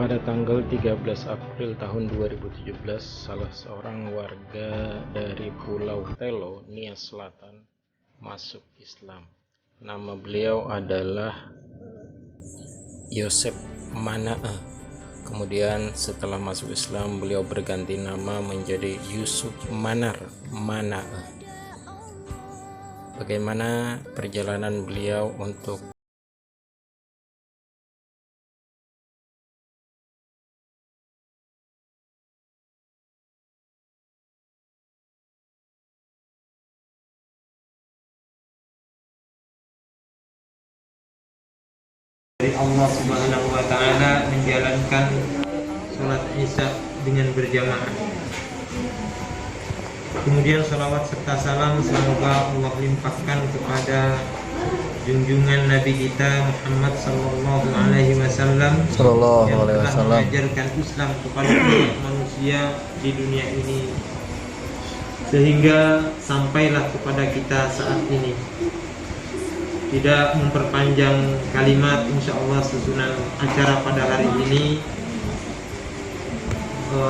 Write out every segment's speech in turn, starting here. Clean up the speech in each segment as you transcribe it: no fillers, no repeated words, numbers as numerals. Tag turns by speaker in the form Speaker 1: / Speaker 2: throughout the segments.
Speaker 1: Pada tanggal 13 April tahun 2017, salah seorang warga dari Pulau Telo, Nias Selatan, masuk Islam. Nama beliau adalah Yosep Mana'a. Kemudian setelah masuk Islam, beliau berganti nama menjadi Yusuf Manar Mana'a. Bagaimana perjalanan beliau untuk
Speaker 2: dari Allah Subhanahu wa taala menjalankan sholat Isya dengan berjamaah. Kemudian salawat serta salam semoga Allah limpahkan kepada junjungan Nabi kita Muhammad sallallahu alaihi wasallam yang telah mengajarkan Islam kepada umat manusia di dunia ini sehingga sampailah kepada kita saat ini. Tidak memperpanjang kalimat, insya Allah susunan acara pada hari ini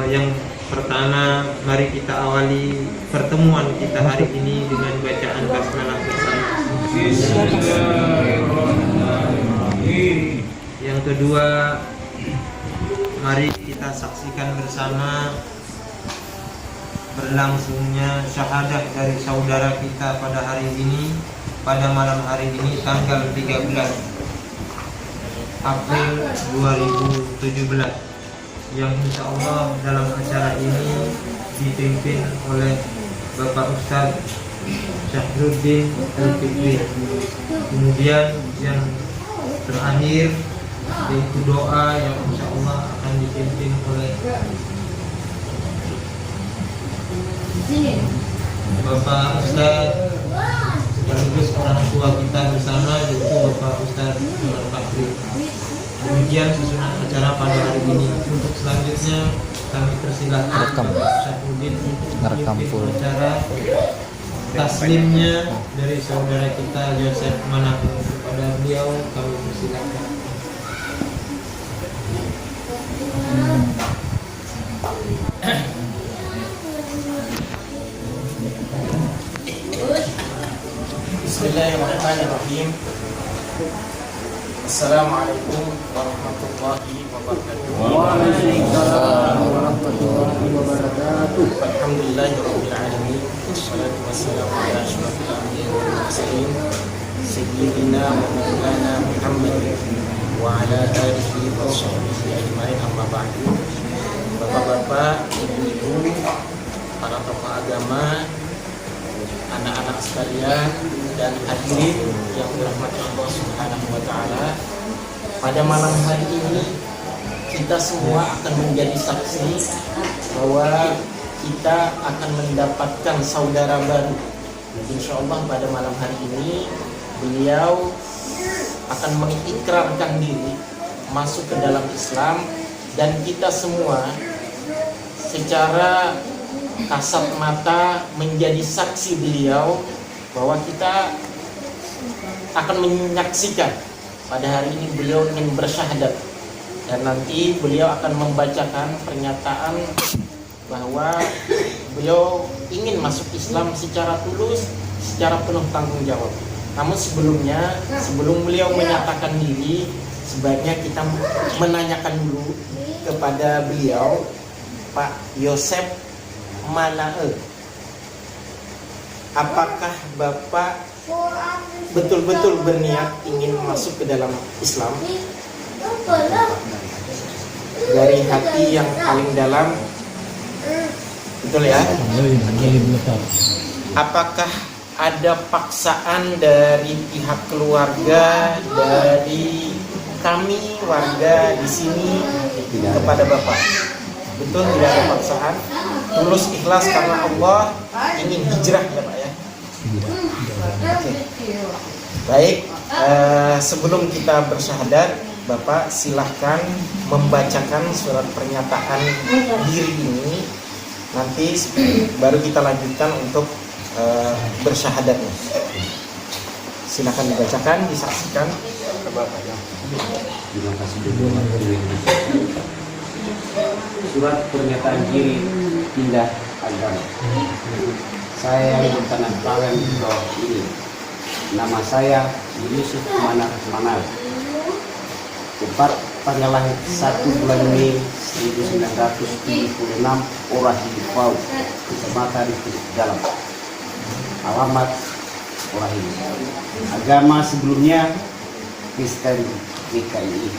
Speaker 2: yang pertama, mari kita awali pertemuan kita hari ini dengan bacaan basmalah bersama. Yang kedua, mari kita saksikan bersama berlangsungnya syahadah dari saudara kita pada hari ini, pada malam hari ini tanggal 13 April 2017 yang insya Allah dalam acara ini dipimpin oleh Bapak Ustadz Syahruddin Al-Fikri. Kemudian yang terakhir yaitu doa yang insya Allah akan dipimpin oleh Bapak Ustadz sekaligus orang tua kita bersama, yaitu Bapak Ustadz Al-Fakri. Demikian susunan acara pada hari ini. Untuk selanjutnya kami persilahkan Bapak Syahruddin untuk memimpin acara taslimnya dari saudara kita Yosep Mana'a. Kepada beliau kami persilahkan.
Speaker 3: Bismillahirrahmanirrahim. Assalamualaikum warahmatullahi wabarakatuh.
Speaker 4: Waalaikumsalam warahmatullahi wabarakatuh.
Speaker 3: Alhamdulillahirabbil alamin. Wassalatu wassalamu ala asyrofil anbiya'i wal mursalin sayyidina wa maulana Muhammad wa ala alihi wa sahbihi ajmain, amma ba'du. Bapak-bapak, ibu-ibu, para tokoh agama, anak-anak sekalian dan hadirin yang dirahmati Allah Subhanahu wa taala, pada malam hari ini kita semua akan menjadi saksi bahwa kita akan mendapatkan saudara baru. Insya Allah pada malam hari ini beliau akan mengikrarkan diri masuk ke dalam Islam, dan kita semua secara kasat mata menjadi saksi beliau bahwa kita akan menyaksikan pada hari ini beliau ingin bersyahadat, dan nanti beliau akan membacakan pernyataan bahwa beliau ingin masuk Islam secara tulus, secara penuh tanggung jawab. Namun sebelumnya, sebelum beliau menyatakan diri, sebaiknya kita menanyakan dulu kepada beliau, Pak Yosep Mana'a, apakah Bapak betul-betul berniat ingin masuk ke dalam Islam dari hati yang paling dalam? Betul ya? Apakah ada paksaan dari pihak keluarga, dari kami warga di sini kepada Bapak? Betul, tidak ada paksaan, tulus ikhlas karena Allah ingin hijrah ya Pak ya? Oke. Baik, sebelum kita bersyahadat, Bapak silahkan membacakan surat pernyataan diri ini. Nanti baru kita lanjutkan untuk bersyahadatnya. Silahkan dibacakan, disaksikan ke Bapak ya.
Speaker 5: Terima kasih berdoa. Surat pernyataan diri pindah agama. Saya yang bertanam di bawah ini. Nama saya Yusuf Manar. Tepat tanggal lahir 1 bulan Mei 1976 Orahi Pau, Kecamatan Dalam. Alamat Orahi. Agama sebelumnya Kristen GKI.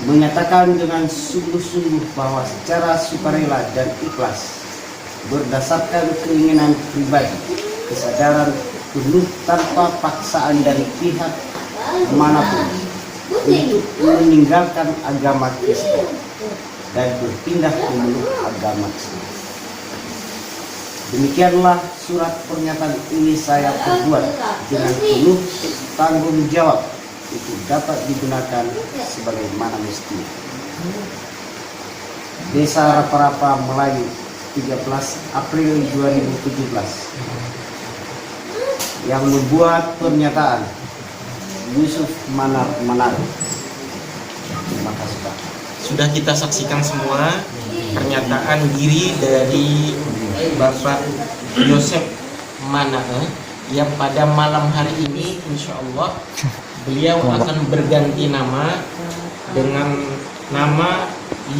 Speaker 5: Menyatakan dengan sungguh-sungguh bahwa secara sukarela dan ikhlas berdasarkan keinginan pribadi, kesadaran penuh tanpa paksaan dari pihak manapun untuk meninggalkan agama Kristen dan berpindah ke memeluk agama Islam. Demikianlah surat pernyataan ini saya perbuat dengan penuh tanggung jawab itu dapat digunakan sebagaimana mestinya. Desa Rapa-Rapa, Melayu, 13 April 2017. Yang membuat pernyataan Yusuf Manar. Terima kasih, Pak.
Speaker 3: Sudah kita saksikan semua pernyataan diri dari Bapak Yosef Manar yang pada malam hari ini insya Allah beliau akan berganti nama dengan nama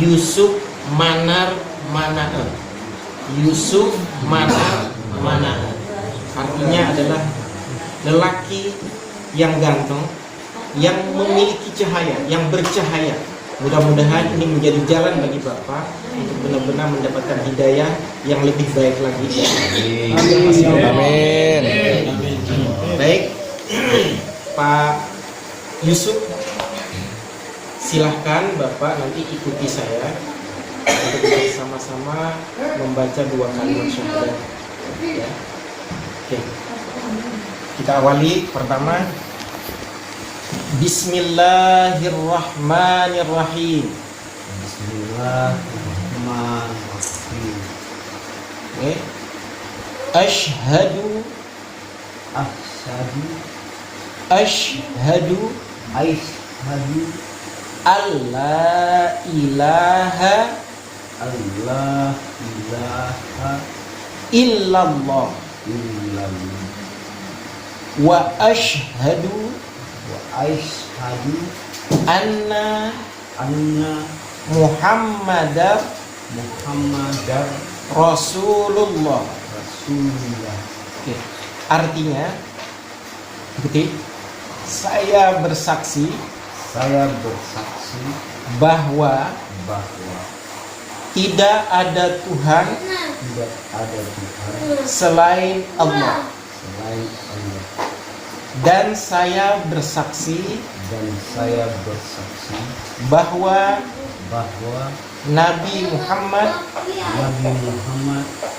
Speaker 3: Yusuf Manar. Yusuf Manar. Artinya adalah lelaki yang ganteng, yang memiliki cahaya, yang bercahaya. Mudah-mudahan ini menjadi jalan bagi Bapak untuk benar-benar mendapatkan hidayah yang lebih baik lagi.
Speaker 6: Amin.
Speaker 3: Baik, Pak Yusuf, silahkan Bapak nanti ikuti saya untuk bersama-sama membaca 2 kalimat syahadat. Ya. Oke. Kita awali pertama. Bismillahirrahmanirrahim.
Speaker 5: Bismillahirrahmanirrahim.
Speaker 3: Oke. Asyhadu alla ilaha illallah wa asyhadu anna Muhammadar Rasulullah. Oke. Artinya ikuti. Saya bersaksi bahwa tidak ada Tuhan selain Allah. Dan saya bersaksi bahwa Nabi Muhammad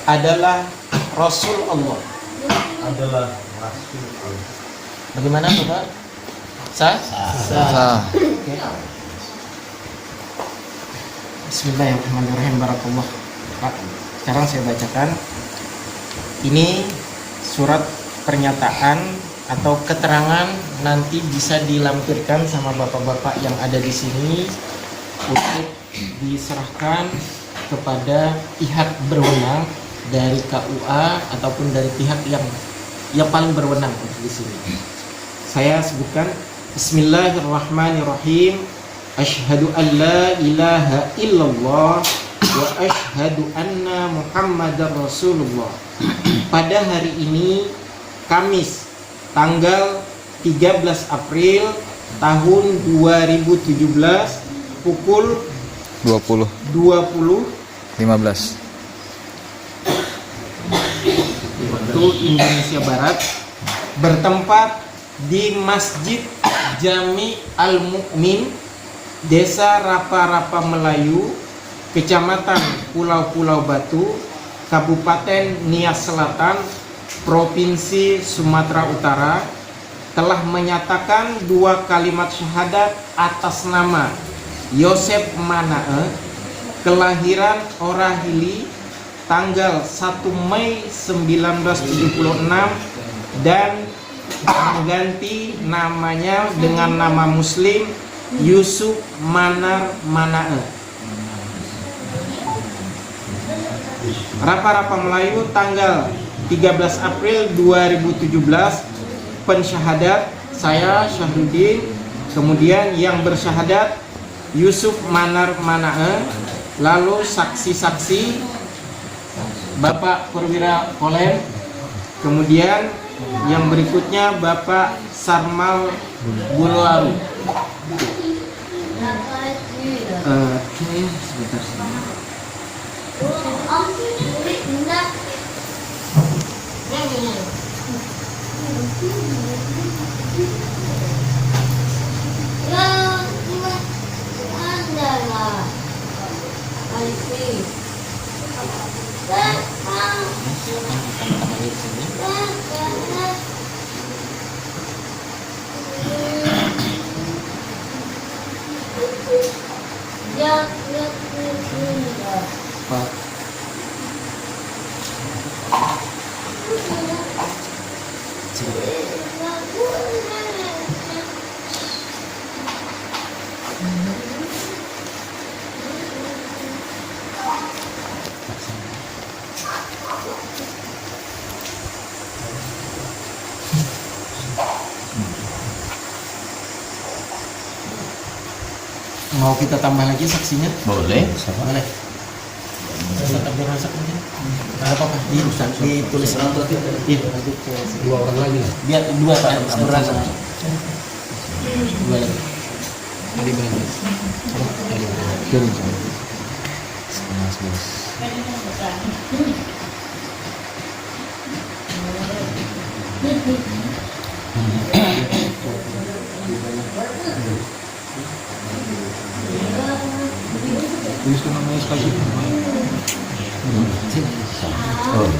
Speaker 3: adalah Rasul Allah. Bagaimana Bapak? Sah? Okay. Bismillahirrahmanirrahim. Barakallah. Pak, sekarang saya bacakan. Ini surat pernyataan atau keterangan, nanti bisa dilampirkan sama bapak-bapak yang ada di sini untuk diserahkan kepada pihak berwenang dari KUA ataupun dari pihak yang paling berwenang di sini. Saya sebutkan Bismillahirrahmanirrahim. Asyhadu an la ilaha illallah wa asyhadu anna Muhammadar Rasulullah. Pada hari ini Kamis tanggal 13 April tahun 2017 pukul
Speaker 6: 20.15
Speaker 3: waktu Indonesia Barat, bertempat di Masjid Jami Al-Mu'min, Desa Rapa-Rapa Melayu, Kecamatan Pulau Batu, Kabupaten Nias Selatan, Provinsi Sumatera Utara, telah menyatakan 2 kalimat syahadat atas nama Yosef Manar, kelahiran Orahili tanggal 1 Mei 1976 dan
Speaker 1: mengganti namanya dengan nama Muslim Yusuf Manar Manae. Rapa-Rapa Melayu tanggal 13 April 2017. Pensyahadat saya Syahruddin, kemudian yang bersyahadat Yusuf Manar Manae, lalu saksi-saksi Bapak Perwira Kolem, kemudian yang berikutnya Bapak Sarmal Bularu. Mau kita tambah lagi saksinya?
Speaker 3: Boleh.
Speaker 1: Boleh. Tetap bermasak mungkin. Ada apa-apa? Ditulis. Iya.
Speaker 4: Dua orang lagi lah.
Speaker 1: Biar dua Pak berasa. Dua lagi.
Speaker 4: Tadi berapa? Turun sama. 11. Tulis ko namanya sekali.
Speaker 3: Oh.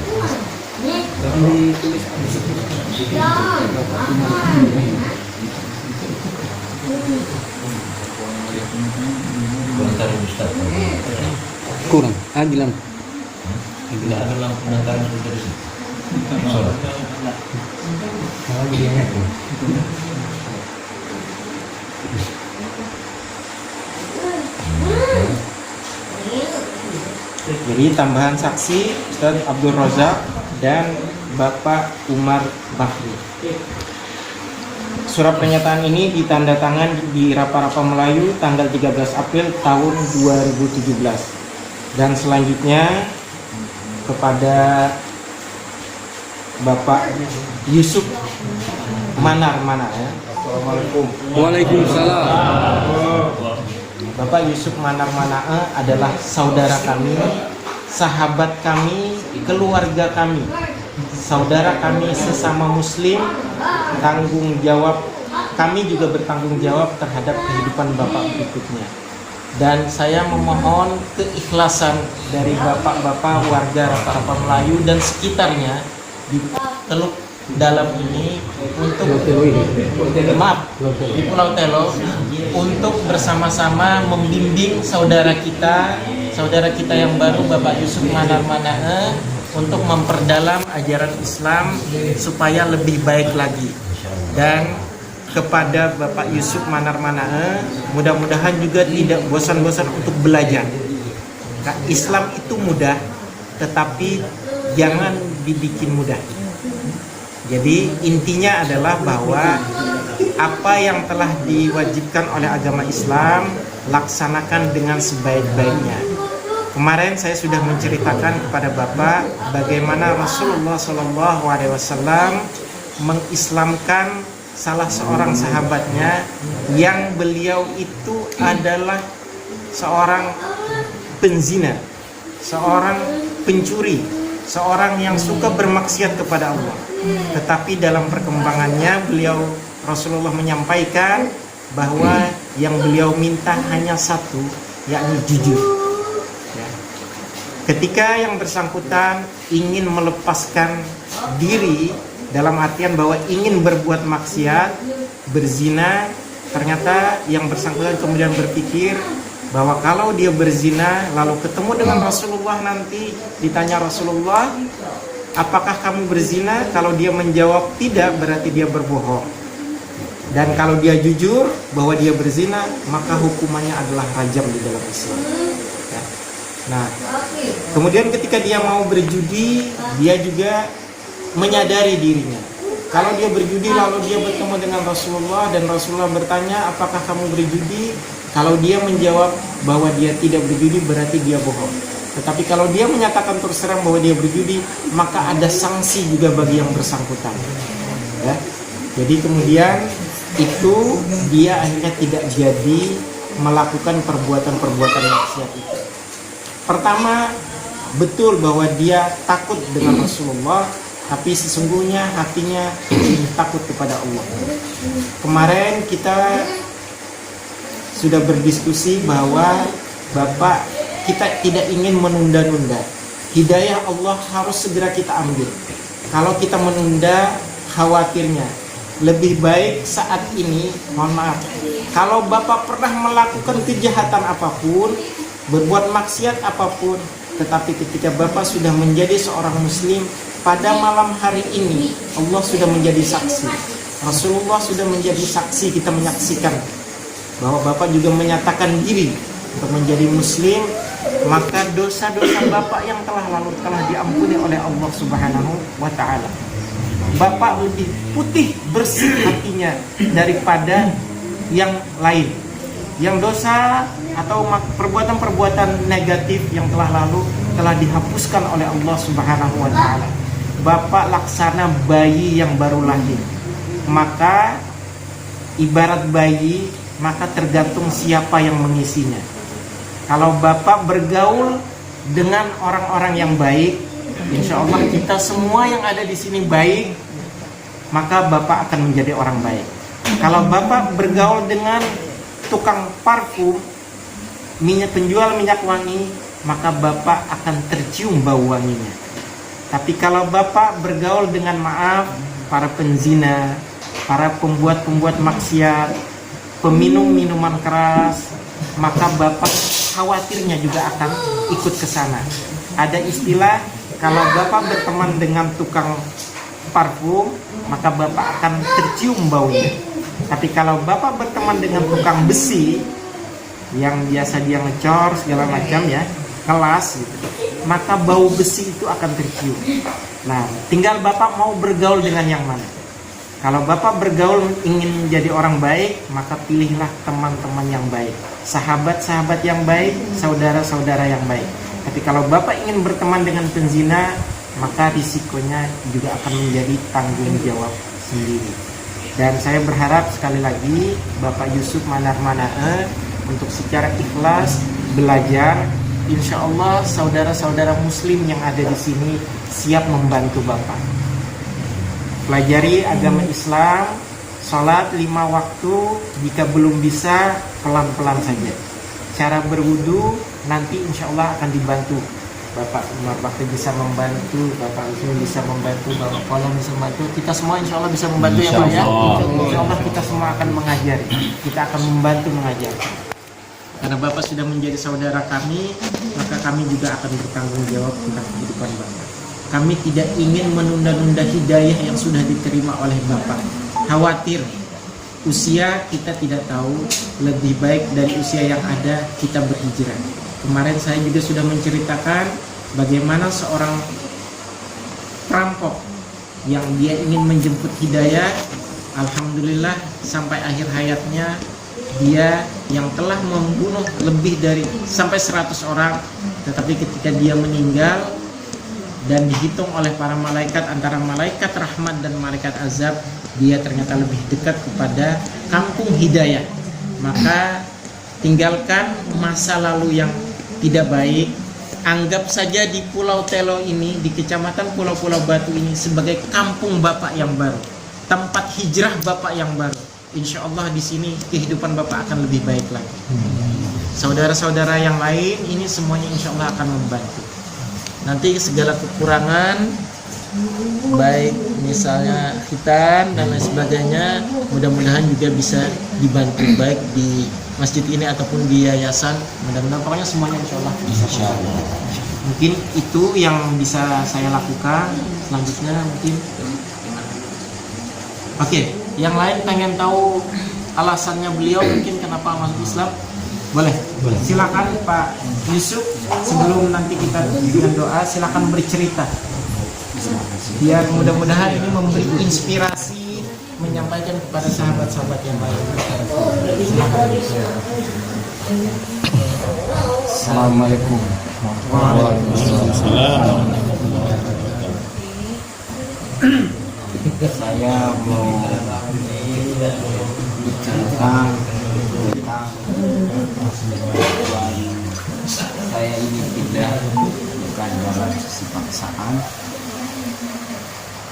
Speaker 3: Komentar Ustaz.
Speaker 4: Kurang. Agilan.
Speaker 3: Tidak ada lampu pengantaran dari sini. Sholat.
Speaker 4: Kalau dia ngaku.
Speaker 1: Jadi tambahan saksi Ustaz Abdul Razak dan Bapak Umar Bahri. Surat pernyataan ini ditandatangan di Rapa-Rapa Melayu tanggal 13 April tahun 2017. Dan selanjutnya kepada Bapak Yusuf Manar ya. Assalamualaikum.
Speaker 4: Waalaikumsalam.
Speaker 1: Bapak Yusuf Manar Manae adalah saudara kami, sahabat kami, keluarga kami, saudara kami sesama Muslim. Tanggung jawab kami juga bertanggung jawab terhadap kehidupan Bapak berikutnya. Dan saya memohon keikhlasan dari bapak-bapak warga Rapa-Rapa Melayu dan sekitarnya di Teluk Dalam ini untuk di Pulau Telo untuk bersama-sama membimbing saudara kita yang baru Bapak Yusuf Manar Manae untuk memperdalam ajaran Islam supaya lebih baik lagi. Dan kepada Bapak Yusuf Manar Manae, mudah-mudahan juga tidak bosan-bosan untuk belajar. Islam itu mudah, tetapi jangan dibikin mudah. Jadi intinya adalah bahwa apa yang telah diwajibkan oleh agama Islam laksanakan dengan sebaik-baiknya. Kemarin saya sudah menceritakan kepada Bapak bagaimana Rasulullah SAW mengislamkan salah seorang sahabatnya yang beliau itu adalah seorang penzina, seorang pencuri, seorang yang suka bermaksiat kepada Allah. Tetapi dalam perkembangannya Rasulullah menyampaikan bahwa yang beliau minta hanya satu, yakni jujur. Ya. Ketika yang bersangkutan ingin melepaskan diri dalam artian bahwa ingin berbuat maksiat, berzina, ternyata yang bersangkutan kemudian berpikir bahwa kalau dia berzina lalu ketemu dengan Rasulullah nanti ditanya Rasulullah,
Speaker 3: apakah kamu berzina? Kalau dia menjawab tidak, berarti dia berbohong. Dan kalau dia jujur bahwa dia berzina, maka hukumannya adalah rajam di dalam Islam. Ya. Nah, kemudian ketika dia mau berjudi, dia juga menyadari dirinya. Kalau dia berjudi lalu dia bertemu dengan Rasulullah dan Rasulullah bertanya, apakah kamu berjudi? Kalau dia menjawab bahwa dia tidak berjudi, berarti dia bohong. Tetapi kalau dia menyatakan terus terang bahwa dia berjudi, maka ada sanksi juga bagi yang bersangkutan. Ya. Jadi kemudian itu dia akhirnya tidak jadi melakukan perbuatan-perbuatan maksiat itu. Pertama, betul bahwa dia takut dengan Rasulullah, tapi sesungguhnya hatinya lebih takut kepada Allah. Kemarin kita sudah berdiskusi bahwa Bapak, kita tidak ingin menunda-nunda. Hidayah Allah harus segera kita ambil. Kalau kita menunda, khawatirnya lebih baik saat ini, mohon maaf, kalau Bapak pernah melakukan kejahatan apapun, berbuat maksiat apapun, tetapi ketika Bapak sudah menjadi seorang muslim, pada malam hari ini Allah sudah menjadi saksi, Rasulullah sudah menjadi saksi, kita menyaksikan bahwa Bapak juga menyatakan diri untuk menjadi muslim, maka dosa-dosa Bapak yang telah lalu telah diampuni oleh Allah Subhanahu wa ta'ala. Bapak lebih putih bersih hatinya daripada yang lain. Yang dosa atau perbuatan-perbuatan negatif yang telah lalu telah dihapuskan oleh Allah Subhanahu wa ta'ala. Bapak laksana bayi yang baru lahir. Maka ibarat bayi, maka tergantung siapa yang mengisinya. Kalau Bapak bergaul dengan orang-orang yang baik, insya Allah kita semua yang ada di sini baik, maka Bapak akan menjadi orang baik. Kalau Bapak bergaul dengan tukang parfum, penjual minyak wangi, maka Bapak akan tercium bau wanginya. Tapi kalau Bapak bergaul dengan, maaf, para penzina, para pembuat maksiat, peminum minuman keras, maka Bapak khawatirnya juga akan ikut ke sana. Ada istilah, kalau Bapak berteman dengan tukang parfum, maka Bapak akan tercium baunya. Tapi kalau Bapak berteman dengan tukang besi, yang biasa dia ngecor segala macam ya, kelas gitu, maka bau besi itu akan tercium. Nah, tinggal Bapak mau bergaul dengan yang mana. Kalau Bapak bergaul ingin menjadi orang baik, maka pilihlah teman-teman yang baik, sahabat-sahabat yang baik, saudara-saudara yang baik. Tapi kalau Bapak ingin berteman dengan penzina, maka risikonya juga akan menjadi tanggung jawab sendiri. Dan saya berharap sekali lagi Bapak Yusuf Manar Manae untuk secara ikhlas belajar. Insya Allah saudara-saudara muslim yang ada di sini siap membantu Bapak. Pelajari agama Islam, sholat 5 waktu, jika belum bisa pelan-pelan saja. Cara berwudu nanti insya Allah akan dibantu. Bapak Umar Bakti bisa membantu, Bapak Usman bisa membantu, Bapak Kolom bisa membantu. Kita semua insya Allah bisa membantu ya Pak ya. Insya Allah kita semua akan mengajari, kita akan membantu mengajar. Karena Bapak sudah menjadi saudara kami, maka kami juga akan bertanggung jawab tentang kehidupan Bapak. Kami tidak ingin menunda-nunda hidayah yang sudah diterima oleh Bapak. Khawatir usia kita tidak tahu, lebih baik dari usia yang ada kita berhijrah. Kemarin saya juga sudah menceritakan bagaimana seorang perampok yang dia ingin menjemput hidayah, alhamdulillah sampai akhir hayatnya dia yang telah membunuh lebih dari sampai 100 orang, tetapi ketika dia meninggal dan dihitung oleh para malaikat antara malaikat rahmat dan malaikat azab, dia ternyata lebih dekat kepada kampung hidayah. Maka tinggalkan masa lalu yang tidak baik. Anggap saja di Pulau Telo ini, di kecamatan Pulau-Pulau Batu ini sebagai kampung Bapak yang baru, tempat hijrah Bapak yang baru. Insya Allah di sini kehidupan Bapak akan lebih baik lagi. Saudara-saudara yang lain ini semuanya insya Allah akan membantu. Nanti segala kekurangan, baik misalnya hitam dan lain sebagainya, mudah-mudahan juga bisa dibantu baik di masjid ini ataupun di yayasan. Mudah-mudahan pokoknya semuanya insya Allah bisa. Mungkin itu yang bisa saya lakukan. selanjutnya mungkin. Oke, yang lain pengen tahu alasannya beliau mungkin kenapa masuk Islam? Boleh. Silakan Pak Yusuf, sebelum nanti kita dengan doa silakan bercerita. Biar mudah-mudahan ini memberi inspirasi menyampaikan kepada sahabat-sahabat yang lain. Silakan.
Speaker 4: Assalamualaikum.
Speaker 1: Waalaikumsalam.
Speaker 5: Saya mau bicara tentang saya ini tidak bukan dalam sisi paksaan,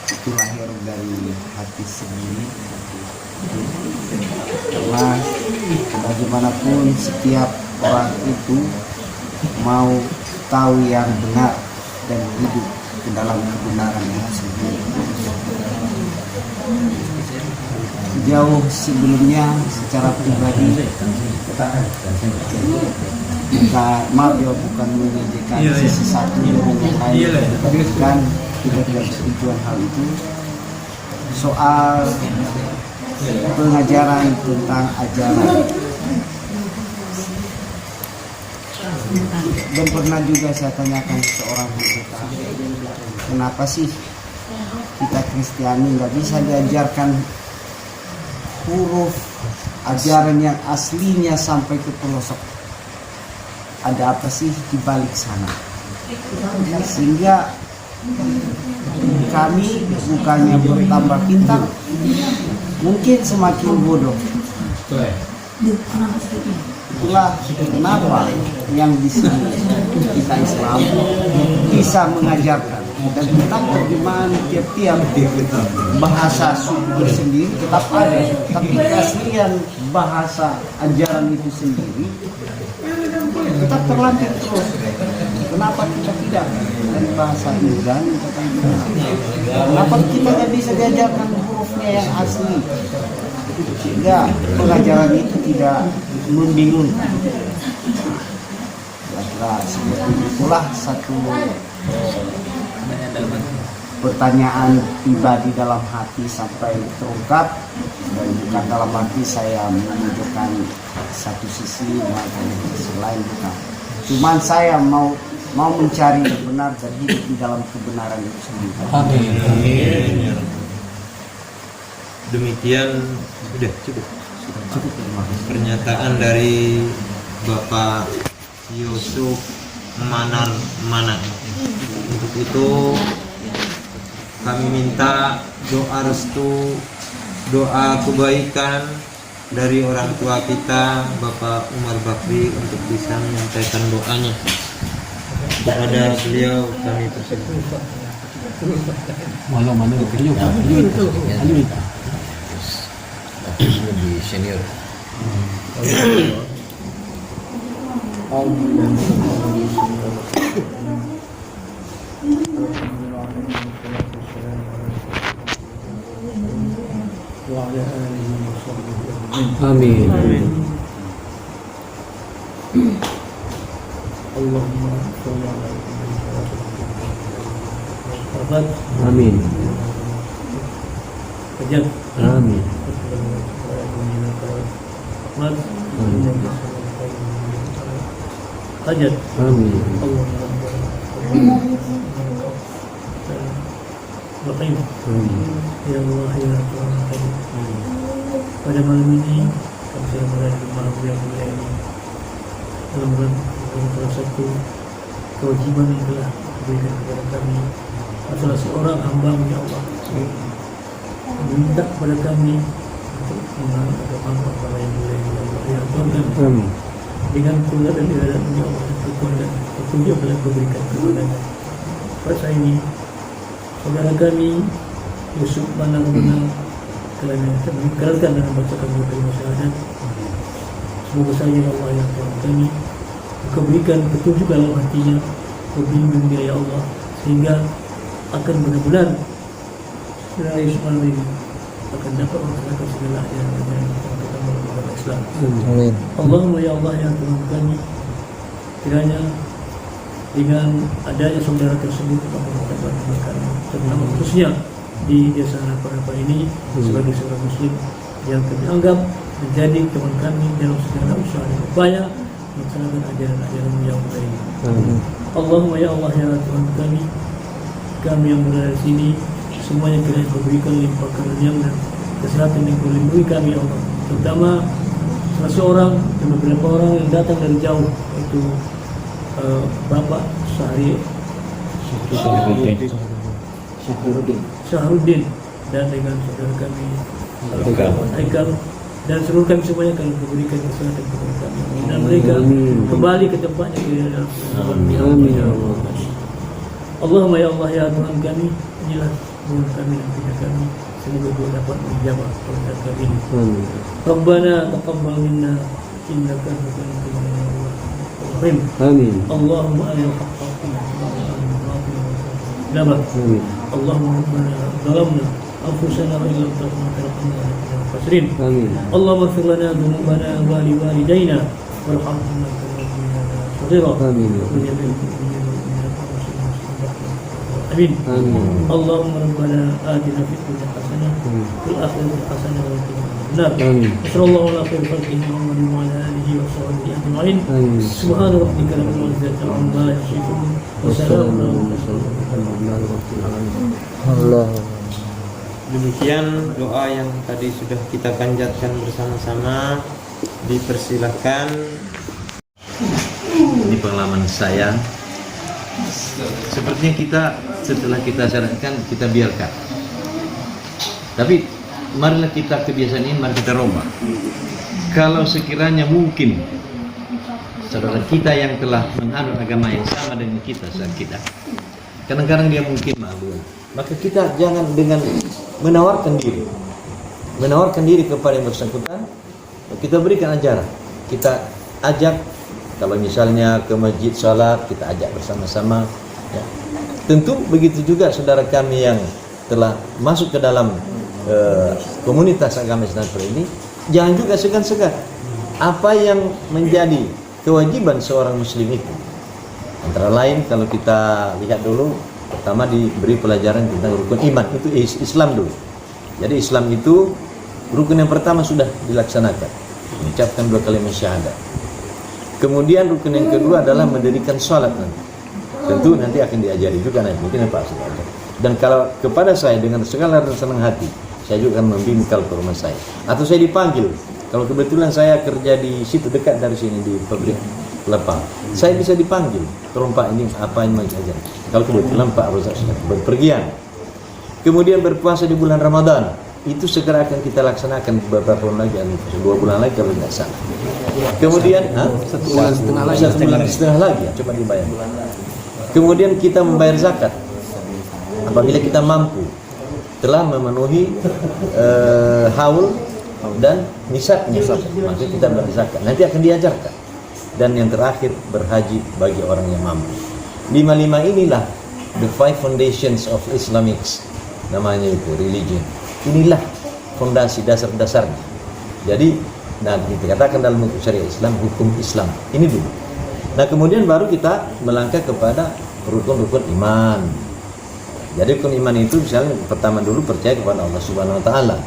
Speaker 5: itu lahir dari hati sendiri. Karena bagaimanapun setiap orang itu mau tahu yang benar dan hidup di dalam kebenaran yang sendiri. Jauh sebelumnya secara pribadi, maaf ya, bukan menyajikan sisi satu dengan yang lain, kan tidak ada tujuan hal itu. Soal pengajaran tentang ajaran, dan pernah juga saya tanyakan seorang pendeta, kenapa sih kita Kristiani nggak bisa diajarkan huruf ajaran yang aslinya sampai ke pelosok? Ada apa sih di balik sana? Sehingga kami bukannya bertambah pintar, mungkin semakin bodoh. Itulah kenapa yang di sini kita Islam bisa mengajarkan dan tentang terjemahan tiap-tiap bahasa suku sendiri tetap ada, tapi keaslian bahasa ajaran itu sendiri tetap terlatih terus. Kenapa kita tidak dari bahasa Ibrani? Kenapa kita tidak bisa diajarkan hurufnya yang asli, sehingga pengajaran itu tidak membingungkan? Kira-kira seperti itulah satu pertanyaan pribadi dalam hati sampai terungkap, dan bukan dalam hati saya menunjukkan satu sisi maupun sisi lain, bukan. Cuman saya mau mencari yang benar dan hidup di dalam kebenaran itu sendiri.
Speaker 2: Amin. Demikian sudah cukup pernyataan dari Bapak Yusuf Manar Mana. Untuk itu kami minta doa restu, doa kebaikan dari orang tua kita Bapak Umar Bakri untuk bisa menyampaikan doanya kepada beliau. Kami persilakan.
Speaker 4: Mana beliau lebih senior. Amin. Amin. Amin.
Speaker 6: Hajat.
Speaker 4: Amin.
Speaker 6: Rahim. Ya Allah ya Tuhan kami. Pada malam ini kami sedang berada di malam yang mulia ini. Dalam salah satu kewajiban yang telah diberikan kepada kami adalah seorang hamba ya Allah. Minta kepada kami untuk mengenal agama Allah yang mulia ini ya Tuhan kami. Dengan pula dan iradat ya Allah dan petunjuk telah diberikan kepadanya. Pada saat ini saudara kami Yusuf Manar Mana telah mengikrarkan dan membacakan kalimat syahadat. Semoga saja Allah yang Tuhan kami Engkau berikan petunjuk dalam hatinya, Engkau bimbing dia ya Allah, sehingga akan benar-benar saudara Yusuf Manar ini akan dapat melaksanakan segala yang kita melakukan Islam.
Speaker 4: Amin.
Speaker 6: Allahumma ya Allah ya Tuhan kami, kiranya dengan adanya saudara tersebut Allah kami, terutama khususnya di desa Napa ini sebagai seorang muslim yang kami anggap menjadi teman kami dalam segala usaha dan upaya melaksanakan ajaran-ajaran yang baik. Allahumma ya Allah ya Tuhan kami yang berada di sini semuanya kiranya memberikan limpah karunia dan kesehatan yang melindungi kami ya Allah, terutama salah seorang dan beberapa orang yang datang dari jauh, itu Bapak Syahruddin dan dengan saudara kami Haikal dan seluruh kami semuanya kami memberikan kesehatan kepada kami dan mereka kembali ke tempatnya dalam Allahumma ya Allah ya Tuhan kami, inilah mohon kami dan punya kami, semoga Kau dapat menjawab permintaan kami ini. Rabbana taqabbal minna innaka antal rahim. Amin. Allahumma arina al-haqqa Allahumma rabbana zalamna anfusana wa illam taghfir lana lanakunanna khasirin. Amin. Allahumma ighfir lana dhunubana wa li walidayna warhamna kama rabbana shaghira. Amin. Amin. Allahumma rabbana atina fid dunya hasanah fil akhirati hasanah wa qina adzabannar. Sallallahu ala khairi khalqihi Muhammadin wa ala alihi wa sahbihi ajma'in. Subhana rabbika rabbil izzati amma yasifun wa salamun alal mursalin. Allah.
Speaker 2: Demikian doa yang tadi sudah kita panjatkan bersama-sama. Dipersilahkan.
Speaker 7: Ini pengalaman saya. Sepertinya kita setelah kita sarankan kita biarkan. Tapi marilah kita kebiasaan ini mari kita rubah. Kalau sekiranya mungkin saudara kita yang telah menganut agama yang sama dengan kita saat kita, kadang-kadang dia mungkin malu, maka kita jangan dengan menawarkan diri kepada yang bersangkutan, kita berikan ajaran, kita ajak. Kalau misalnya ke masjid salat, kita ajak bersama-sama ya. Tentu begitu juga saudara kami yang telah masuk ke dalam komunitas agama Islam ini, jangan juga segan-segan. Apa yang menjadi kewajiban seorang muslim itu, antara lain kalau kita lihat dulu, pertama diberi pelajaran tentang rukun iman, itu Islam dulu. Jadi Islam itu rukun yang pertama sudah dilaksanakan, mengucapkan 2 kalimat syahadat. Kemudian rukun yang kedua adalah mendirikan sholat nanti. Tentu nanti akan diajari juga nanti, mungkin Pak Asli ajar. Dan kalau kepada saya dengan segala senang hati, saya juga akan membimbing kalau ke rumah saya. Atau saya dipanggil, kalau kebetulan saya kerja di situ dekat dari sini di pabrik Lepang, saya bisa dipanggil. Tolong Pak, ini apa yang mau diajar? Kalau kebetulan Pak Rozak sudah berpergian. Kemudian berpuasa di bulan Ramadan, itu segera akan kita laksanakan beberapa bulan lagi, 2 bulan lagi kalau tidak salah. Kemudian 1 bulan setengah lagi, coba dibayar. Kemudian kita membayar zakat apabila kita mampu telah memenuhi haul dan nisabnya, maka kita bayar zakat. Nanti akan diajarkan. Dan yang terakhir berhaji bagi orang yang mampu. 5 inilah the 5 foundations of Islamics, namanya itu religion. Inilah fondasi dasar-dasarnya. Jadi, dikatakan dalam hukum syariat Islam, hukum Islam. Ini dulu. Nah, kemudian baru kita melangkah kepada rukun-rukun iman. Jadi rukun iman itu misalnya pertama dulu percaya kepada Allah Subhanahu wa taala.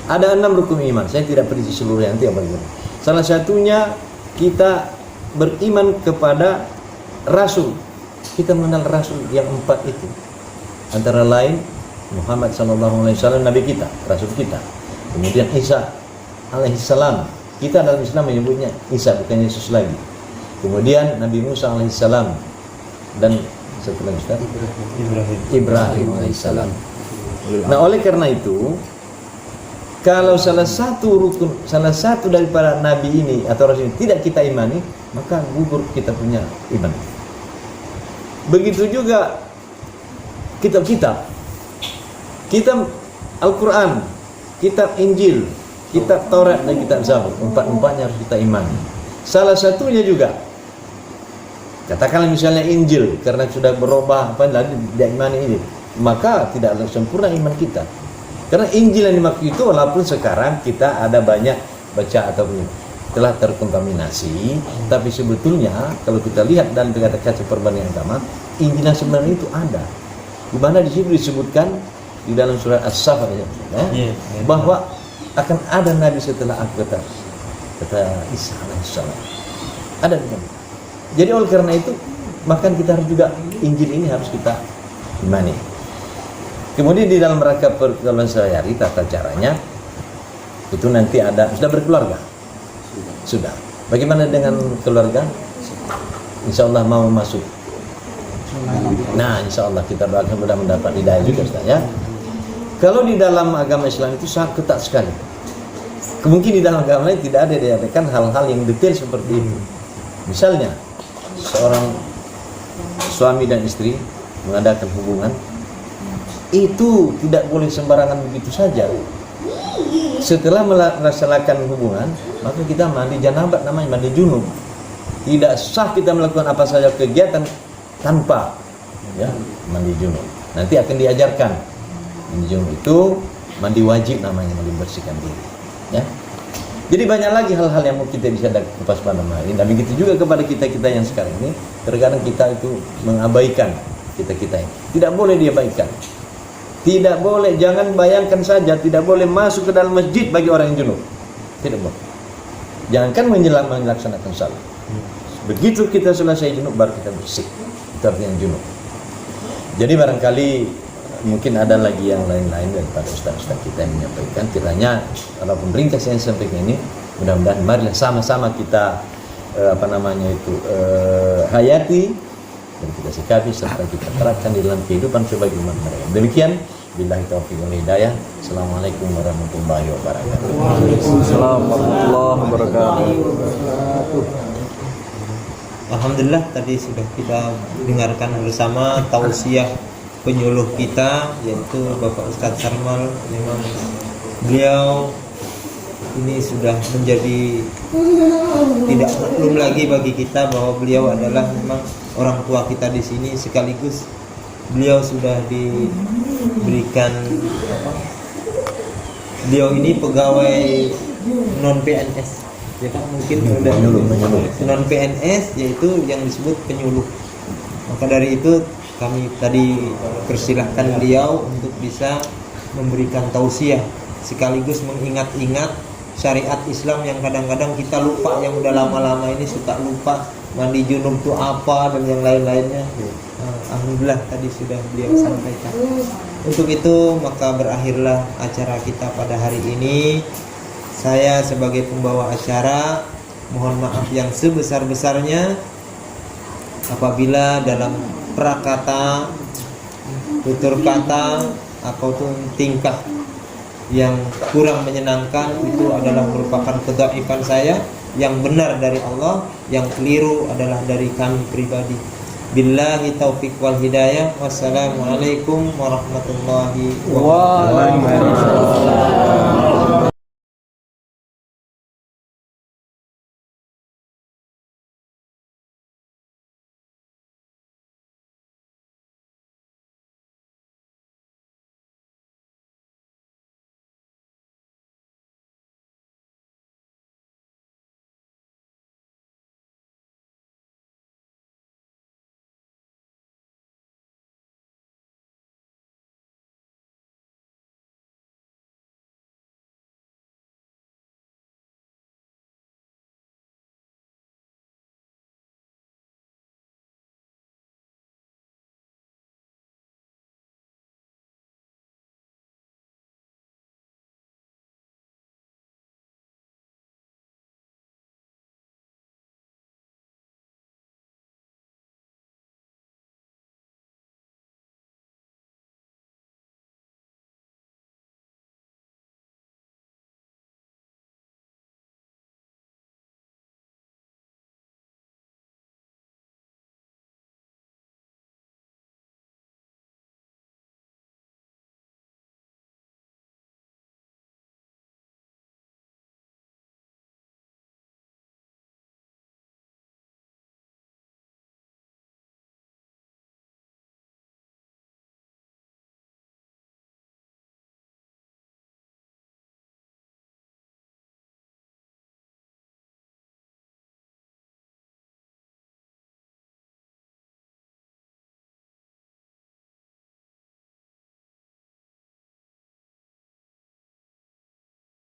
Speaker 7: Ada 6 rukun iman. Saya tidak perinci seluruhnya, nanti apa itu. Salah satunya kita beriman kepada Rasul. Kita mengenal Rasul yang 4 itu. Antara lain Muhammad SAW, Nabi kita, Rasul kita. Kemudian Isa alaihissalam. Kita dalam Islam menyebutnya Isa, bukan Yesus lagi. Kemudian Nabi Musa alaihissalam. Dan setelah Ustaz Ibrahim alaihissalam. Nah, oleh karena itu, kalau salah satu daripada Nabi ini atau Rasul ini tidak kita imani, maka gugur kita punya iman. Begitu juga kitab-kitab. Kitab Al-Quran, kitab Injil, kitab Taurat dan kitab Zabur, 4-empatnya harus kita imani. Salah satunya juga, katakanlah misalnya Injil, karena sudah berubah lalu tidak imani ini, maka tidak sempurna iman kita. Karena Injil yang dimaksud itu, walaupun sekarang kita ada banyak baca atau telah terkontaminasi, tapi sebetulnya kalau kita lihat dan kaca perbandingan agama, Injil yang sebenarnya itu ada. Di mana di situ disebutkan di dalam surat As-Saff bahwa akan ada nabi setelah aku, kata Isa alaihissalam. Ada di sana. Jadi oleh karena itu, maka kita harus juga Injil ini harus kita imani. Kemudian di dalam rangka pergaulan sehari-hari tata caranya itu nanti ada sudah berkeluarga. Sudah. Bagaimana dengan keluarga? Insya Allah mau masuk. Nah, insya Allah kita doakan mudah mendapat hidayah juga, Ustaz, ya. Kalau di dalam agama Islam itu sangat ketat sekali. Mungkin di dalam agama lain tidak ada diadakan hal-hal yang detail seperti itu. Misalnya, seorang suami dan istri mengadakan hubungan, itu tidak boleh sembarangan begitu saja. Setelah melaksanakan hubungan, maka kita mandi janabat, namanya mandi junub. Tidak sah kita melakukan apa saja kegiatan tanpa mandi junub. Nanti akan diajarkan mandi junub itu mandi wajib, namanya mandi bersihkan diri. Ya. Jadi banyak lagi hal-hal yang kita bisa kupas pada hari. Dan begitu juga kepada kita yang sekarang ini, terkadang kita itu mengabaikan kita ini. Tidak boleh diabaikan. Tidak boleh, jangan bayangkan saja, tidak boleh masuk ke dalam masjid bagi orang yang junub. Tidak boleh. Jangankan melaksanakan salat. Begitu kita selesai junub baru kita bersih. Itu artinya junub. Jadi barangkali mungkin ada lagi yang lain-lain daripada ustaz-ustaz kita yang menyampaikan. Kiranya kalau pemerintah saya sampaikan ini, mudah-mudahan marilah sama-sama kita hayati dan kita sikapi serta kita terapkan di dalam kehidupan sebagai umat mereka. Demikian, billahi taufiq wal hidayah. Assalamualaikum warahmatullahi wabarakatuh.
Speaker 4: Waalaikumsalam warahmatullahi wabarakatuh.
Speaker 2: Alhamdulillah, tadi sudah kita dengarkan bersama tausiah penyuluh kita, yaitu Bapak Ustadz Sarmal. Memang beliau ini sudah menjadi tidak maklum lagi bagi kita bahwa beliau adalah memang orang tua kita di sini, sekaligus beliau sudah diberikan beliau ini pegawai non PNS, ya kan, mungkin sudah non PNS, yaitu yang disebut penyuluh. Maka dari itu kami tadi persilahkan beliau untuk bisa memberikan tausiah sekaligus mengingat-ingat syariat Islam yang kadang-kadang kita lupa, yang udah lama-lama ini suka lupa mandi junub itu apa dan yang lain-lainnya. Alhamdulillah tadi sudah beliau sampaikan. Untuk itu maka berakhirlah acara kita pada hari ini. Saya sebagai pembawa acara mohon maaf yang sebesar-besarnya apabila dalam prakata, tutur kata ataupun tingkah yang kurang menyenangkan itu adalah merupakan kedhaifan saya. Yang benar dari Allah, yang keliru adalah dari kami pribadi. Billahi taufiq wal hidayah. Wassalamualaikum warahmatullahi wabarakatuh.